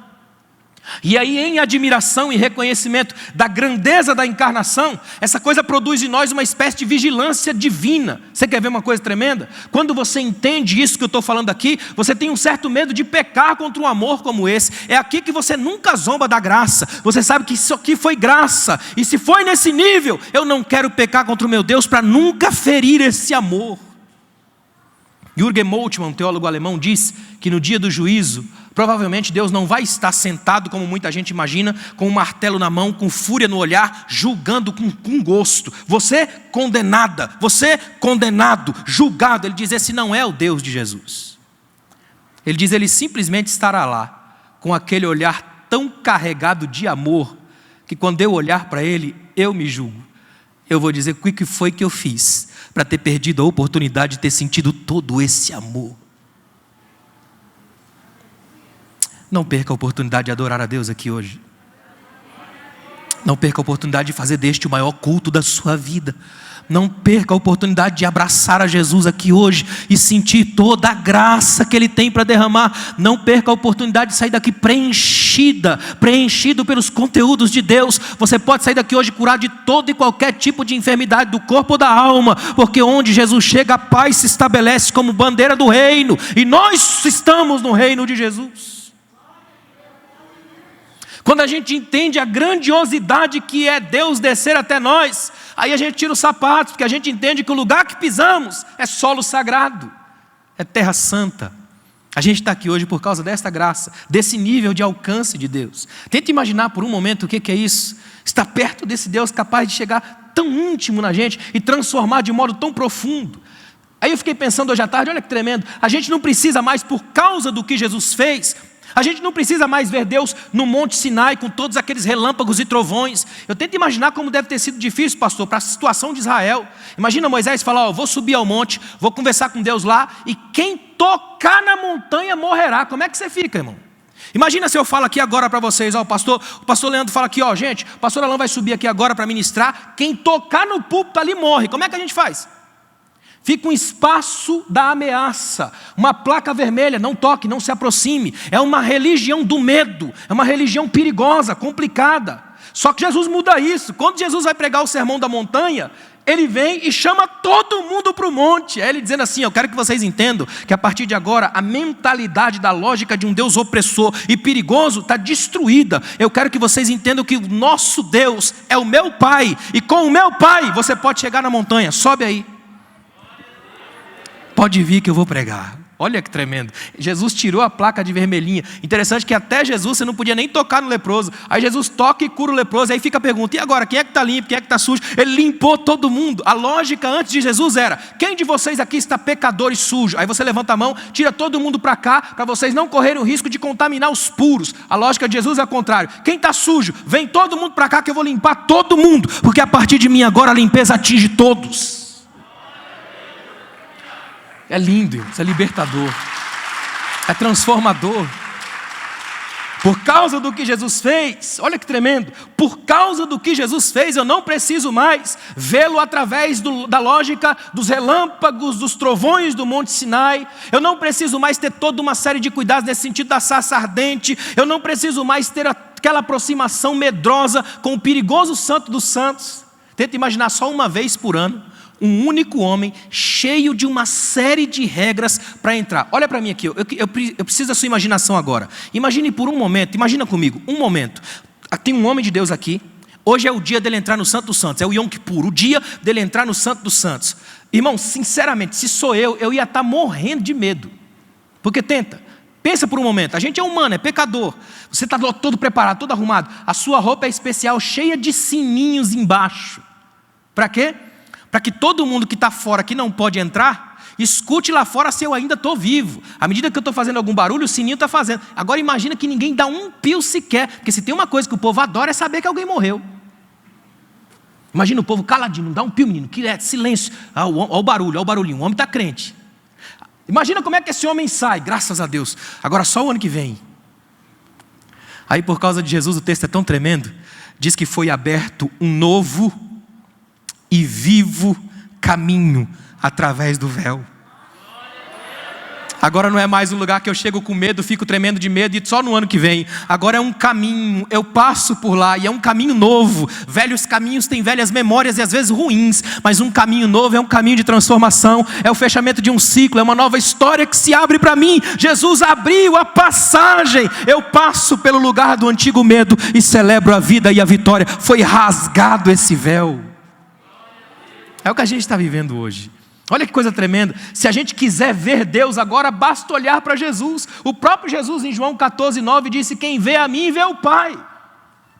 E aí, em admiração e reconhecimento da grandeza da encarnação, essa coisa produz em nós uma espécie de vigilância divina. Você quer ver uma coisa tremenda? Quando você entende isso que eu estou falando aqui, você tem um certo medo de pecar contra um amor como esse. É aqui que você nunca zomba da graça. Você sabe que isso aqui foi graça. E se foi nesse nível, eu não quero pecar contra o meu Deus para nunca ferir esse amor. Jürgen Moltmann, um teólogo alemão, diz que no dia do juízo, provavelmente Deus não vai estar sentado, como muita gente imagina, com um martelo na mão, com fúria no olhar, julgando com gosto. Você condenada, você condenado, julgado. Ele diz: esse não é o Deus de Jesus. Ele diz: ele simplesmente estará lá, com aquele olhar tão carregado de amor, que quando eu olhar para ele, eu me julgo. Eu vou dizer: o que foi que eu fiz para ter perdido a oportunidade de ter sentido todo esse amor? Não perca a oportunidade de adorar a Deus aqui hoje. Não perca a oportunidade de fazer deste o maior culto da sua vida. Não perca a oportunidade de abraçar a Jesus aqui hoje e sentir toda a graça que Ele tem para derramar. Não perca a oportunidade de sair daqui preenchido pelos conteúdos de Deus. Você pode sair daqui hoje curado de todo e qualquer tipo de enfermidade do corpo ou da alma, porque onde Jesus chega, a paz se estabelece como bandeira do reino, e nós estamos no reino de Jesus. Quando a gente entende a grandiosidade que é Deus descer até nós, aí a gente tira os sapatos, porque a gente entende que o lugar que pisamos é solo sagrado, é terra santa. A gente está aqui hoje por causa desta graça, desse nível de alcance de Deus. Tenta imaginar por um momento o que é isso. Estar perto desse Deus capaz de chegar tão íntimo na gente e transformar de modo tão profundo. Aí eu fiquei pensando hoje à tarde, olha que tremendo. A gente não precisa mais, por causa do que Jesus fez, a gente não precisa mais ver Deus no Monte Sinai com todos aqueles relâmpagos e trovões. Eu tento imaginar como deve ter sido difícil, pastor, para a situação de Israel. Imagina Moisés falar: vou subir ao monte, vou conversar com Deus lá, e quem tocar na montanha morrerá. Como é que você fica, irmão? Imagina se eu falo aqui agora para vocês, ó, o pastor Leandro fala aqui, ó, gente, o pastor Alain vai subir aqui agora para ministrar, quem tocar no púlpito ali morre. Como é que a gente faz? Fica um espaço da ameaça, uma placa vermelha, não toque, não se aproxime. É uma religião do medo, é uma religião perigosa, complicada. Só que Jesus muda isso. Quando Jesus vai pregar o sermão da montanha, ele vem e chama todo mundo para o monte. É ele dizendo assim, eu quero que vocês entendam que a partir de agora a mentalidade da lógica de um Deus opressor e perigoso está destruída. Eu quero que vocês entendam que o nosso Deus é o meu Pai. E com o meu Pai você pode chegar na montanha, sobe aí. Pode vir que eu vou pregar. Olha que tremendo. Jesus tirou a placa de vermelhinha. Interessante que até Jesus você não podia nem tocar no leproso. Aí Jesus toca e cura o leproso. Aí fica a pergunta, e agora? Quem é que está limpo? Quem é que está sujo? Ele limpou todo mundo. A lógica antes de Jesus era, quem de vocês aqui está pecador e sujo? Aí você levanta a mão, tira todo mundo para cá, para vocês não correrem o risco de contaminar os puros. A lógica de Jesus é o contrário. Quem está sujo? Vem todo mundo para cá que eu vou limpar todo mundo. Porque a partir de mim agora a limpeza atinge todos. É lindo, isso é libertador, é transformador. Por causa do que Jesus fez, olha que tremendo, por causa do que Jesus fez, eu não preciso mais vê-lo através da lógica dos relâmpagos, dos trovões do Monte Sinai. Eu não preciso mais ter toda uma série de cuidados nesse sentido da sarça ardente. Eu não preciso mais ter aquela aproximação medrosa com o perigoso santo dos santos. Tenta imaginar só uma vez por ano, um único homem cheio de uma série de regras para entrar. Olha para mim aqui, eu preciso da sua imaginação agora. Imagine por um momento, imagina comigo, um momento. Tem um homem de Deus aqui, hoje é o dia dele entrar no Santo dos Santos, é o Yom Kippur, o dia dele entrar no Santo dos Santos. Irmão, sinceramente, se sou eu ia estar morrendo de medo. Porque pensa por um momento, a gente é humano, é pecador. Você está todo preparado, todo arrumado. A sua roupa é especial, cheia de sininhos embaixo. Para quê? Para que todo mundo que está fora, que não pode entrar, escute lá fora se eu ainda estou vivo. À medida que eu estou fazendo algum barulho, o sininho está fazendo. Agora imagina que ninguém dá um pio sequer, porque se tem uma coisa que o povo adora é saber que alguém morreu. Imagina o povo caladinho, não dá um pio, menino, que é silêncio. Olha o barulho, olha o barulhinho, o homem está crente. Imagina como é que esse homem sai, graças a Deus. Agora só o ano que vem. Aí por causa de Jesus, o texto é tão tremendo, diz que foi aberto um novo e vivo caminho através do véu. Agora não é mais um lugar que eu chego com medo, fico tremendo de medo e só no ano que vem. Agora é um caminho, eu passo por lá e é um caminho novo. Velhos caminhos têm velhas memórias e às vezes ruins, mas um caminho novo é um caminho de transformação, é o fechamento de um ciclo, é uma nova história que se abre para mim. Jesus abriu a passagem, eu passo pelo lugar do antigo medo e celebro a vida e a vitória. Foi rasgado esse véu. É o que a gente está vivendo hoje. Olha que coisa tremenda. Se a gente quiser ver Deus agora, basta olhar para Jesus. O próprio Jesus em João 14:9 disse, quem vê a mim vê o Pai.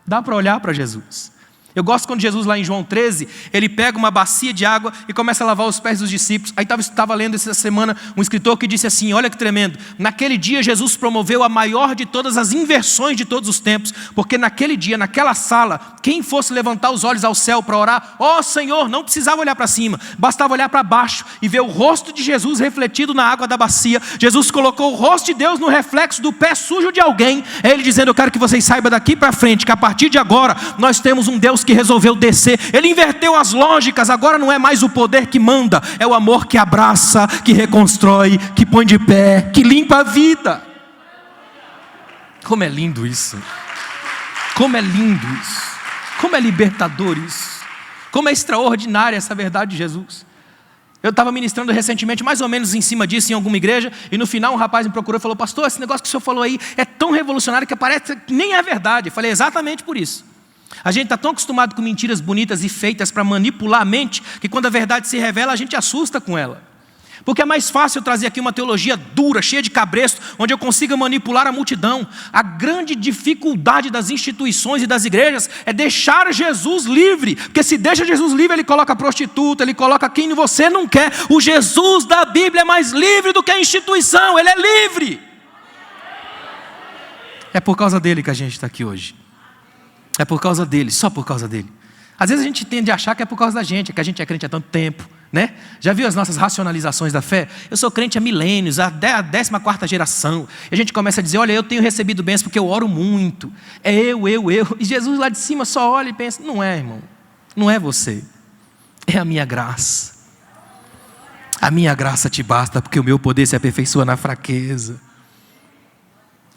Dá para olhar para Jesus. Eu gosto quando Jesus lá em João 13, ele pega uma bacia de água e começa a lavar os pés dos discípulos. Aí estava lendo essa semana um escritor que disse assim, olha que tremendo. Naquele dia Jesus promoveu a maior de todas as inversões de todos os tempos. Porque naquele dia, naquela sala, quem fosse levantar os olhos ao céu para orar, ó Senhor, não precisava olhar para cima. Bastava olhar para baixo e ver o rosto de Jesus refletido na água da bacia. Jesus colocou o rosto de Deus no reflexo do pé sujo de alguém. É ele dizendo, eu quero que vocês saibam daqui para frente, que a partir de agora, nós temos um Deus que resolveu descer. Ele inverteu as lógicas. Agora não é mais o poder que manda, é o amor que abraça, que reconstrói, que põe de pé, que limpa a vida. Como é lindo isso. Como é lindo isso. Como é libertador isso. Como é extraordinária essa verdade de Jesus. Eu estava ministrando recentemente, mais ou menos em cima disso, em alguma igreja, e no final um rapaz me procurou e falou, pastor, esse negócio que o senhor falou aí é tão revolucionário que parece que nem é verdade. Eu falei, exatamente por isso. A gente está tão acostumado com mentiras bonitas e feitas para manipular a mente, que quando a verdade se revela, a gente assusta com ela. Porque é mais fácil eu trazer aqui uma teologia dura, cheia de cabresto, onde eu consiga manipular a multidão. A grande dificuldade das instituições e das igrejas é deixar Jesus livre. Porque se deixa Jesus livre, ele coloca prostituta, ele coloca quem você não quer. O Jesus da Bíblia é mais livre do que a instituição, ele é livre. É por causa dele que a gente está aqui hoje. É por causa dele, só por causa dele. Às vezes a gente tende a achar que é por causa da gente, que a gente é crente há tanto tempo. né? Já viu as nossas racionalizações da fé? Eu sou crente há milênios, a 14ª geração. E a gente começa a dizer, olha, eu tenho recebido bênçãos porque eu oro muito. É eu. E Jesus lá de cima só olha e pensa, não é, irmão. Não é você. É a minha graça. A minha graça te basta, porque o meu poder se aperfeiçoa na fraqueza.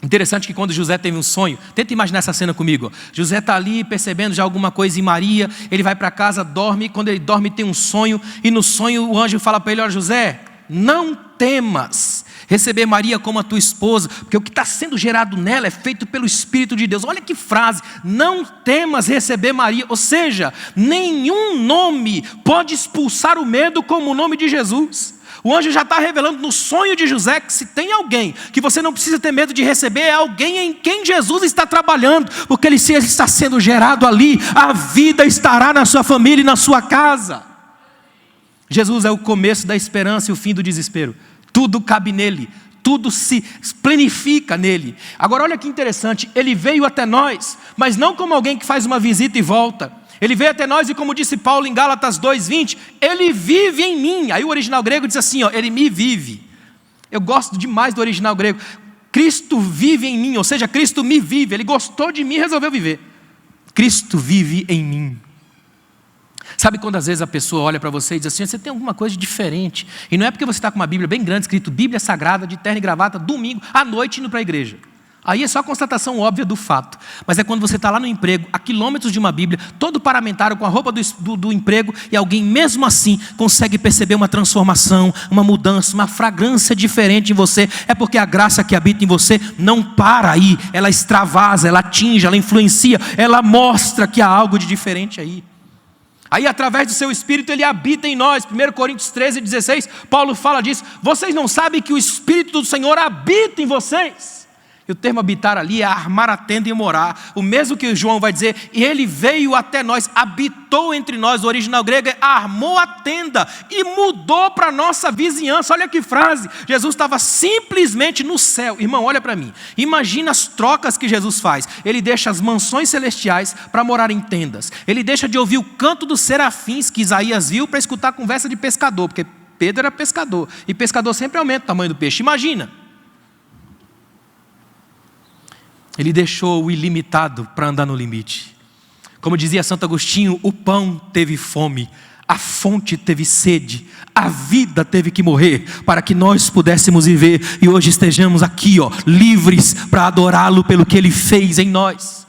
Interessante que quando José teve um sonho, tenta imaginar essa cena comigo. José está ali percebendo já alguma coisa em Maria, ele vai para casa, dorme, quando ele dorme tem um sonho, e no sonho o anjo fala para ele, olha José, não temas receber Maria como a tua esposa, porque o que está sendo gerado nela é feito pelo Espírito de Deus. Olha que frase, não temas receber Maria, ou seja, nenhum nome pode expulsar o medo como o nome de Jesus. O anjo já está revelando no sonho de José que se tem alguém que você não precisa ter medo de receber, é alguém em quem Jesus está trabalhando, porque ele está sendo gerado ali, a vida estará na sua família e na sua casa. Jesus é o começo da esperança e o fim do desespero. Tudo cabe nele, tudo se planifica nele. Agora olha que interessante, ele veio até nós, mas não como alguém que faz uma visita e volta. Ele veio até nós e como disse Paulo em Gálatas 2:20, ele vive em mim. Aí o original grego diz assim, ó, ele me vive. Eu gosto demais do original grego. Cristo vive em mim, ou seja, Cristo me vive. Ele gostou de mim e resolveu viver. Cristo vive em mim. Sabe quando às vezes a pessoa olha para você e diz assim, você tem alguma coisa diferente. E não é porque você está com uma Bíblia bem grande, escrito Bíblia Sagrada, de terno e gravata, domingo, à noite indo para a igreja. Aí é só a constatação óbvia do fato. Mas é quando você está lá no emprego, a quilômetros de uma Bíblia, todo paramentado com a roupa do emprego, e alguém mesmo assim consegue perceber uma transformação, uma mudança, uma fragrância diferente em você. É porque a graça que habita em você não para aí. Ela extravasa, ela atinge, ela influencia, ela mostra que há algo de diferente aí. Aí através do seu Espírito ele habita em nós. 1 Coríntios 13:16, Paulo fala disso. Vocês não sabem que o Espírito do Senhor habita em vocês? E o termo habitar ali é armar a tenda e morar. O mesmo que João vai dizer, e ele veio até nós, habitou entre nós. O original grego é armou a tenda e mudou para a nossa vizinhança. Olha que frase, Jesus estava simplesmente no céu. Irmão, olha para mim, imagina as trocas que Jesus faz. Ele deixa as mansões celestiais para morar em tendas. Ele deixa de ouvir o canto dos serafins que Isaías viu para escutar a conversa de pescador, porque Pedro era pescador, e pescador sempre aumenta o tamanho do peixe. Imagina. Ele deixou o ilimitado para andar no limite. Como dizia Santo Agostinho, o pão teve fome, a fonte teve sede, a vida teve que morrer para que nós pudéssemos viver e hoje estejamos aqui, livres para adorá-lo pelo que ele fez em nós.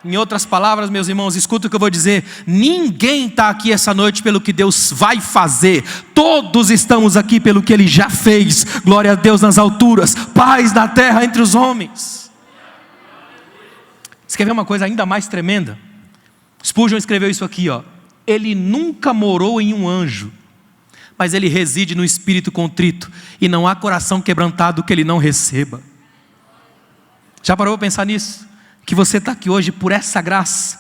Em outras palavras, meus irmãos, escuta o que eu vou dizer. Ninguém está aqui essa noite pelo que Deus vai fazer. Todos estamos aqui pelo que ele já fez. Glória a Deus nas alturas, paz na terra entre os homens. Você quer ver uma coisa ainda mais tremenda? Spurgeon escreveu isso aqui, ó. Ele nunca morou em um anjo, mas ele reside no espírito contrito, e não há coração quebrantado que ele não receba. Já parou para pensar nisso? Que você está aqui hoje por essa graça.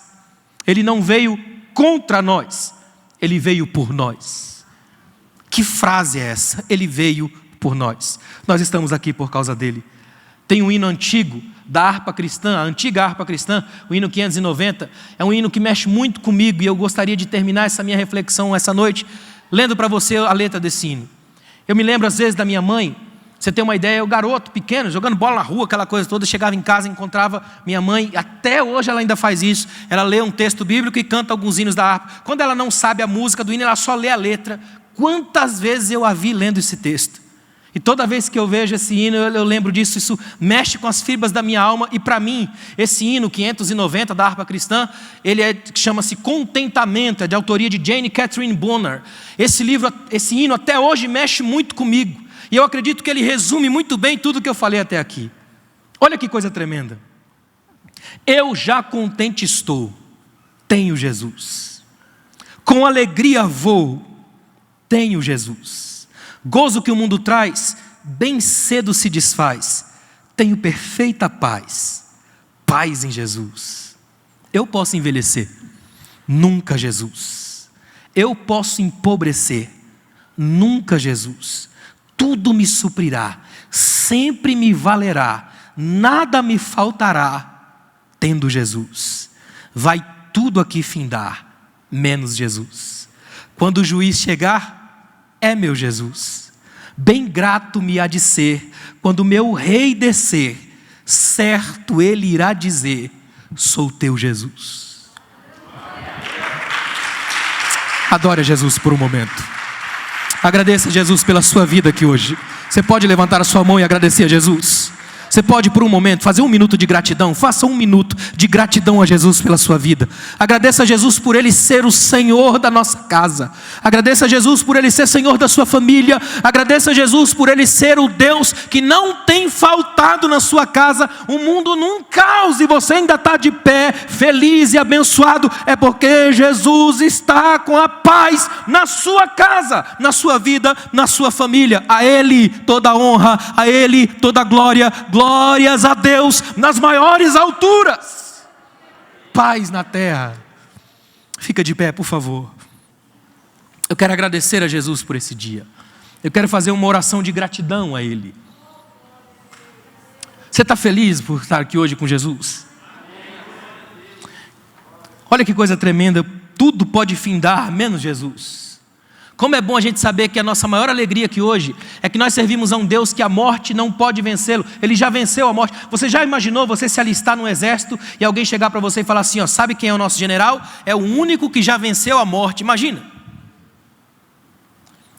Ele não veio contra nós, ele veio por nós. Que frase é essa? Ele veio por nós. Nós estamos aqui por causa dele. Tem um hino antigo da harpa cristã, a antiga harpa cristã, o hino 590, é um hino que mexe muito comigo, e eu gostaria de terminar essa minha reflexão essa noite, lendo para você a letra desse hino. Eu me lembro às vezes da minha mãe, você tem uma ideia, eu garoto, pequeno, jogando bola na rua, aquela coisa toda, chegava em casa e encontrava minha mãe, até hoje ela ainda faz isso, ela lê um texto bíblico e canta alguns hinos da harpa. Quando ela não sabe a música do hino, ela só lê a letra. Quantas vezes eu a vi lendo esse texto? E toda vez que eu vejo esse hino, eu lembro disso, isso mexe com as fibras da minha alma. E para mim, esse hino 590 da harpa cristã, ele chama-se Contentamento, é de autoria de Jane Catherine Bonner. Esse hino até hoje mexe muito comigo. E eu acredito que ele resume muito bem tudo que eu falei até aqui. Olha que coisa tremenda. Eu já contente estou, tenho Jesus. Com alegria vou, tenho Jesus. Gozo que o mundo traz, bem cedo se desfaz. Tenho perfeita paz, paz em Jesus. Eu posso envelhecer, nunca Jesus. Eu posso empobrecer, nunca Jesus. Tudo me suprirá, sempre me valerá, nada me faltará, tendo Jesus. Vai tudo aqui findar, menos Jesus. Quando o juiz chegar, é meu Jesus. Bem grato me há de ser, quando meu rei descer, certo ele irá dizer, sou teu Jesus. Adore a Jesus por um momento. Agradeça a Jesus pela sua vida aqui hoje. Você pode levantar a sua mão e agradecer a Jesus? Você pode por um momento fazer 1 minuto de gratidão? Faça 1 minuto de gratidão a Jesus pela sua vida. Agradeça a Jesus por Ele ser o Senhor da nossa casa. Agradeça a Jesus por Ele ser Senhor da sua família. Agradeça a Jesus por Ele ser o Deus que não tem faltado na sua casa. O mundo num caos e você ainda está de pé, feliz e abençoado. É porque Jesus está com a paz na sua casa, na sua vida, na sua família. A Ele toda a honra, a Ele toda a glória. Glórias a Deus nas maiores alturas. Paz na terra. Fica de pé, por favor. Eu quero agradecer a Jesus por esse dia. Eu quero fazer uma oração de gratidão a Ele. Você está feliz por estar aqui hoje com Jesus? Olha que coisa tremenda. Tudo pode findar, menos Jesus. Como é bom a gente saber que a nossa maior alegria aqui hoje é que nós servimos a um Deus que a morte não pode vencê-lo. Ele já venceu a morte. Você já imaginou você se alistar num exército e alguém chegar para você e falar assim, ó, sabe quem é o nosso general? É o único que já venceu a morte. Imagina.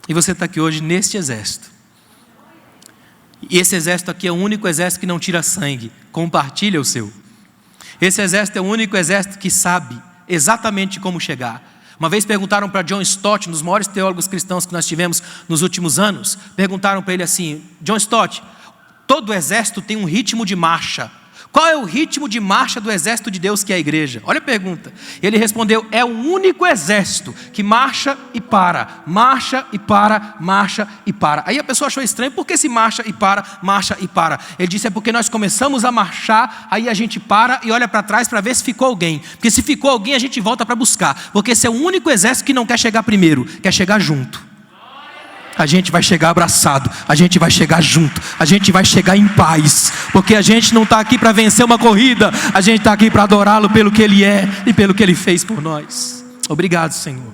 E você está aqui hoje neste exército. E esse exército aqui é o único exército que não tira sangue. Compartilha o seu. Esse exército é o único exército que sabe exatamente como chegar. Uma vez perguntaram para John Stott, um dos maiores teólogos cristãos que nós tivemos nos últimos anos, perguntaram para ele assim, John Stott, todo exército tem um ritmo de marcha. Qual é o ritmo de marcha do exército de Deus que é a igreja? Olha a pergunta. Ele respondeu, é o único exército que marcha e para, marcha e para, marcha e para. Aí a pessoa achou estranho, por que se marcha e para, marcha e para? Ele disse, é porque nós começamos a marchar, aí a gente para e olha para trás para ver se ficou alguém. Porque se ficou alguém a gente volta para buscar. Porque esse é o único exército que não quer chegar primeiro, quer chegar junto. A gente vai chegar abraçado, a gente vai chegar junto, a gente vai chegar em paz, porque a gente não está aqui para vencer uma corrida, a gente está aqui para adorá-lo pelo que Ele é e pelo que Ele fez por nós. Obrigado, Senhor.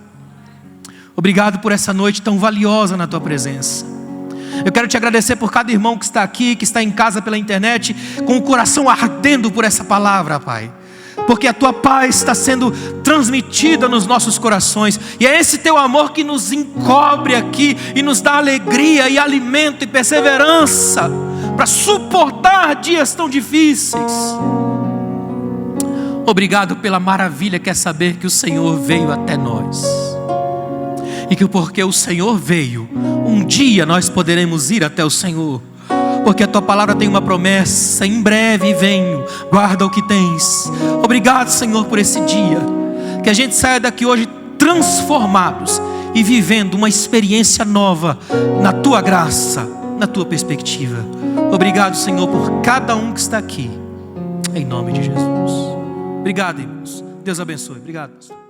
Obrigado por essa noite tão valiosa na Tua presença. Eu quero Te agradecer por cada irmão que está aqui, que está em casa pela internet, com o coração ardendo por essa palavra, Pai. Porque a Tua paz está sendo transmitida nos nossos corações. E é esse Teu amor que nos encobre aqui e nos dá alegria e alimento e perseverança para suportar dias tão difíceis. Obrigado pela maravilha que é saber que o Senhor veio até nós. E que porque o Senhor veio, um dia nós poderemos ir até o Senhor. Porque a Tua palavra tem uma promessa, em breve venho, guarda o que tens. Obrigado, Senhor, por esse dia. Que a gente saia daqui hoje transformados e vivendo uma experiência nova na Tua graça, na Tua perspectiva. Obrigado, Senhor, por cada um que está aqui. Em nome de Jesus. Obrigado, irmãos. Deus abençoe. Obrigado, pastor.